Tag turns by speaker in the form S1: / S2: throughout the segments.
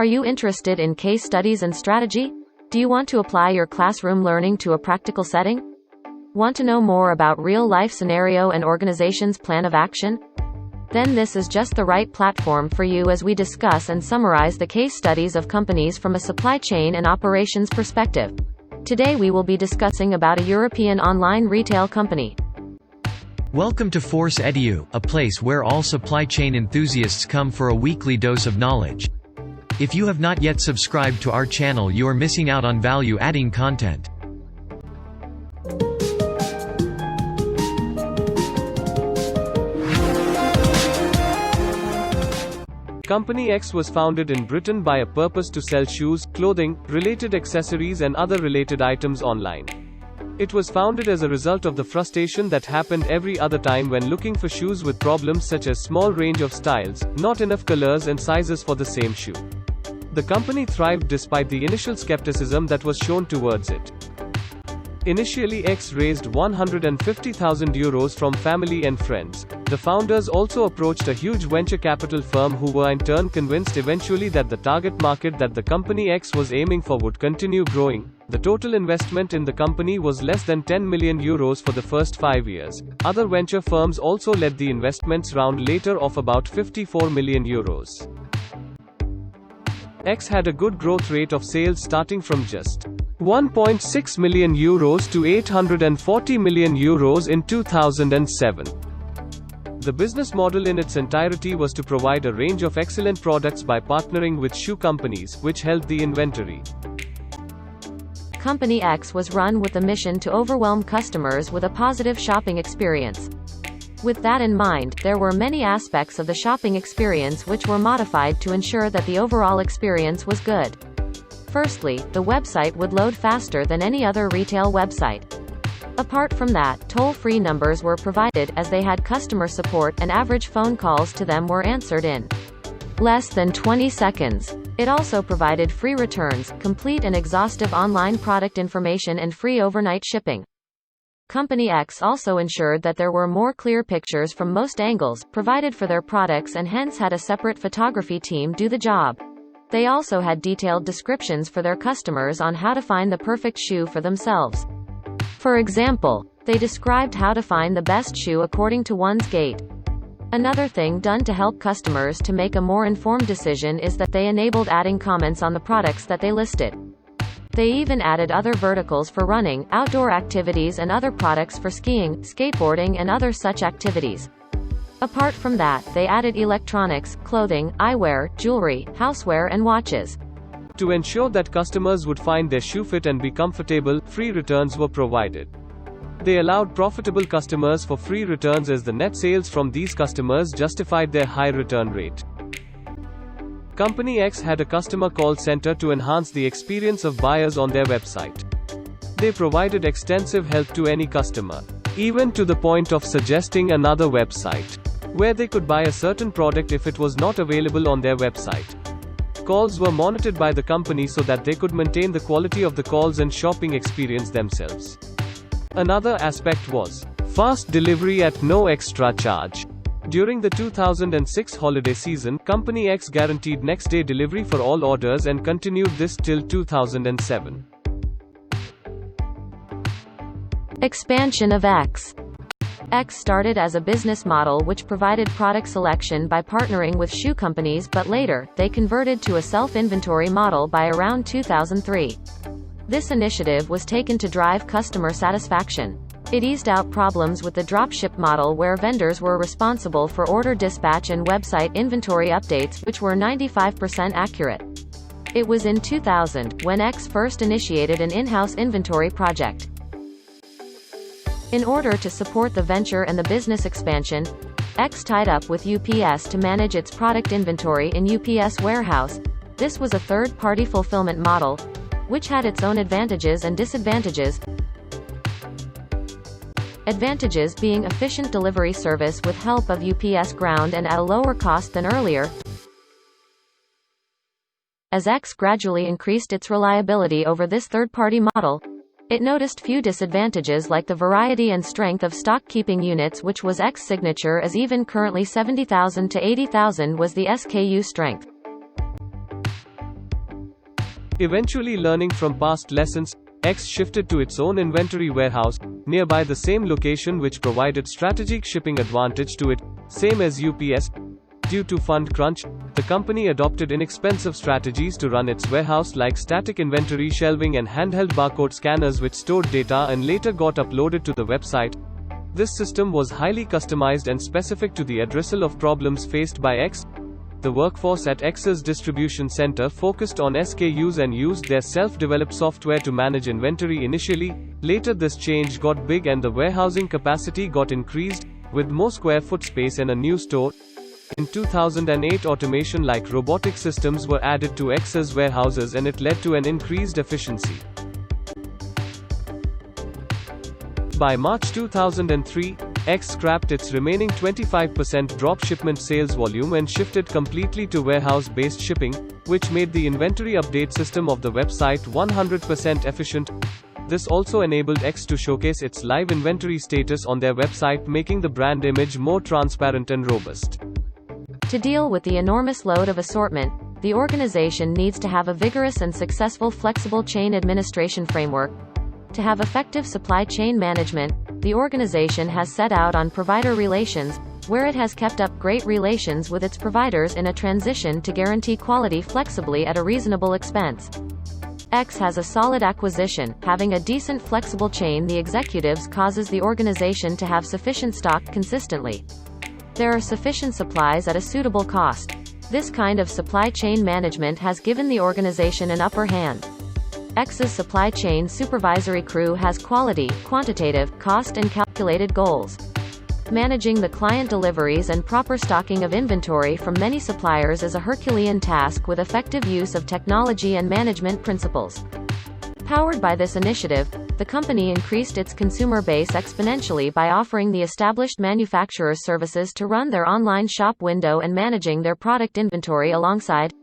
S1: Are you interested in case studies and strategy? Do you want to apply your classroom learning to a practical setting? Want to know more about real-life scenario and organization's plan of action? Then this is just the right platform for you as we discuss and summarize the case studies of companies from a supply chain and operations perspective. Today we will be discussing about a European online retail company.
S2: Welcome to Force Edu, a place where all supply chain enthusiasts come for a weekly dose of knowledge. If you have not yet subscribed to our channel, you are missing out on value-adding content.
S3: Company X was founded in Britain by a purpose to sell shoes, clothing, related accessories and other related items online. It was founded as a result of the frustration that happened every other time when looking for shoes with problems such as small range of styles, not enough colors and sizes for the same shoe. The company thrived despite the initial skepticism that was shown towards it. Initially, X raised €150,000 from family and friends. The founders also approached a huge venture capital firm who were in turn convinced eventually that the target market that the company X was aiming for would continue growing. The total investment in the company was less than €10 million for the first 5 years. Other venture firms also led the investments round later of about €54 million. X had a good growth rate of sales starting from just €1.6 million to €840 million in 2007. The business model in its entirety was to provide a range of excellent products by partnering with shoe companies, which held the inventory.
S1: Company X was run with the mission to overwhelm customers with a positive shopping experience. With that in mind, there were many aspects of the shopping experience which were modified to ensure that the overall experience was good. Firstly, the website would load faster than any other retail website. Apart from that, toll-free numbers were provided, as they had customer support, and average phone calls to them were answered in less than 20 seconds. It also provided free returns, complete and exhaustive online product information and free overnight shipping. Company X also ensured that there were more clear pictures from most angles, provided for their products, and hence had a separate photography team do the job. They also had detailed descriptions for their customers on how to find the perfect shoe for themselves. For example, they described how to find the best shoe according to one's gait. Another thing done to help customers to make a more informed decision is that they enabled adding comments on the products that they listed. They even added other verticals for running, outdoor activities and other products for skiing, skateboarding and other such activities. Apart from that, they added electronics, clothing, eyewear, jewelry, houseware and watches.
S3: To ensure that customers would find their shoe fit and be comfortable, free returns were provided. They allowed profitable customers for free returns as the net sales from these customers justified their high return rate. Company X had a customer call center to enhance the experience of buyers on their website. They provided extensive help to any customer, even to the point of suggesting another website where they could buy a certain product if it was not available on their website. Calls were monitored by the company so that they could maintain the quality of the calls and shopping experience themselves. Another aspect was fast delivery at no extra charge. During the 2006 holiday season, Company X guaranteed next-day delivery for all orders and continued this till 2007.
S1: Expansion of X. X started as a business model which provided product selection by partnering with shoe companies, but later, they converted to a self-inventory model by around 2003. This initiative was taken to drive customer satisfaction. It eased out problems with the dropship model where vendors were responsible for order dispatch and website inventory updates, which were 95% accurate. It was in 2000 when X first initiated an in-house inventory project. In order to support the venture and the business expansion, X tied up with UPS to manage its product inventory in UPS warehouse. This was a third-party fulfillment model, which had its own advantages and disadvantages. Advantages being efficient delivery service with help of UPS ground and at a lower cost than earlier. As X gradually increased its reliability over this third-party model, it noticed few disadvantages like the variety and strength of stock keeping units, which was X signature, as even currently 70,000 to 80,000 was the SKU strength.
S3: Eventually learning from past lessons, X shifted to its own inventory warehouse, nearby the same location, which provided strategic shipping advantage to it, same as UPS. Due to fund crunch, the company adopted inexpensive strategies to run its warehouse, like static inventory shelving and handheld barcode scanners which stored data and later got uploaded to the website. This system was highly customized and specific to the addressal of problems faced by X. The workforce at X's distribution center focused on SKUs and used their self-developed software to manage inventory initially. Later this change got big and the warehousing capacity got increased, with more square foot space and a new store. In 2008, automation like robotic systems were added to X's warehouses and it led to an increased efficiency. By March 2003, X scrapped its remaining 25% drop shipment sales volume and shifted completely to warehouse-based shipping, which made the inventory update system of the website 100% efficient. This also enabled X to showcase its live inventory status on their website, making the brand image more transparent and robust.
S1: To deal with the enormous load of assortment, the organization needs to have a vigorous and successful flexible chain administration framework. To have effective supply chain management, the organization has set out on provider relations, where it has kept up great relations with its providers in a transition to guarantee quality flexibly at a reasonable expense. X has a solid acquisition, having a decent flexible chain. The executives causes the organization to have sufficient stock consistently. There are sufficient supplies at a suitable cost. This kind of supply chain management has given the organization an upper hand. X's supply chain supervisory crew has quality, quantitative, cost and calculated goals. Managing the client deliveries and proper stocking of inventory from many suppliers is a Herculean task with effective use of technology and management principles. Powered by this initiative, the company increased its consumer base exponentially by offering the established manufacturers services to run their online shop window and managing their product inventory alongside.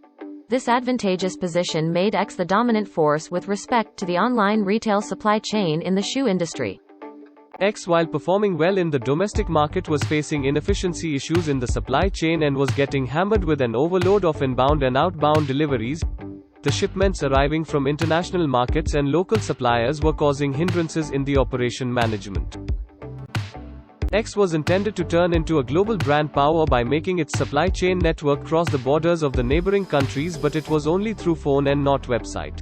S1: This advantageous position made X the dominant force with respect to the online retail supply chain in the shoe industry.
S3: X, while performing well in the domestic market, was facing inefficiency issues in the supply chain and was getting hammered with an overload of inbound and outbound deliveries. The shipments arriving from international markets and local suppliers were causing hindrances in the operation management. X was intended to turn into a global brand power by making its supply chain network cross the borders of the neighboring countries, but it was only through phone and not website.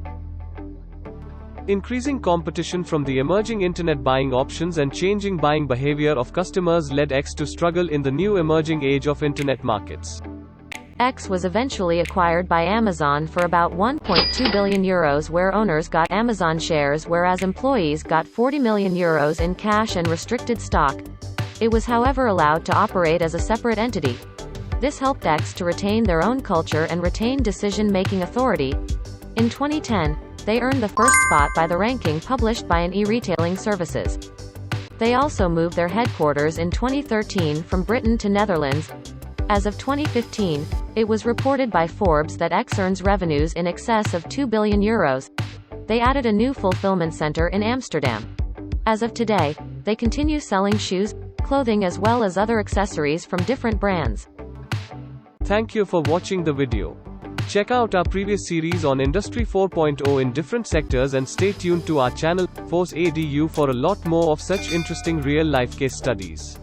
S3: Increasing competition from the emerging internet buying options and changing buying behavior of customers led X to struggle in the new emerging age of internet markets.
S1: X was eventually acquired by Amazon for about €1.2 billion, where owners got Amazon shares whereas employees got €40 million in cash and restricted stock. It was however allowed to operate as a separate entity. This helped X to retain their own culture and retain decision-making authority. In 2010, they earned the first spot by the ranking published by an e-retailing services. They also moved their headquarters in 2013 from Britain to Netherlands. As of 2015, it was reported by Forbes that X earns revenues in excess of €2 billion. They added a new fulfillment center in Amsterdam. As of today, they continue selling shoes, clothing as well as other accessories from different brands.
S3: Thank you for watching the video. Check out our previous series on Industry 4.0 in different sectors and stay tuned to our channel, Force EDU, for a lot more of such interesting real-life case studies.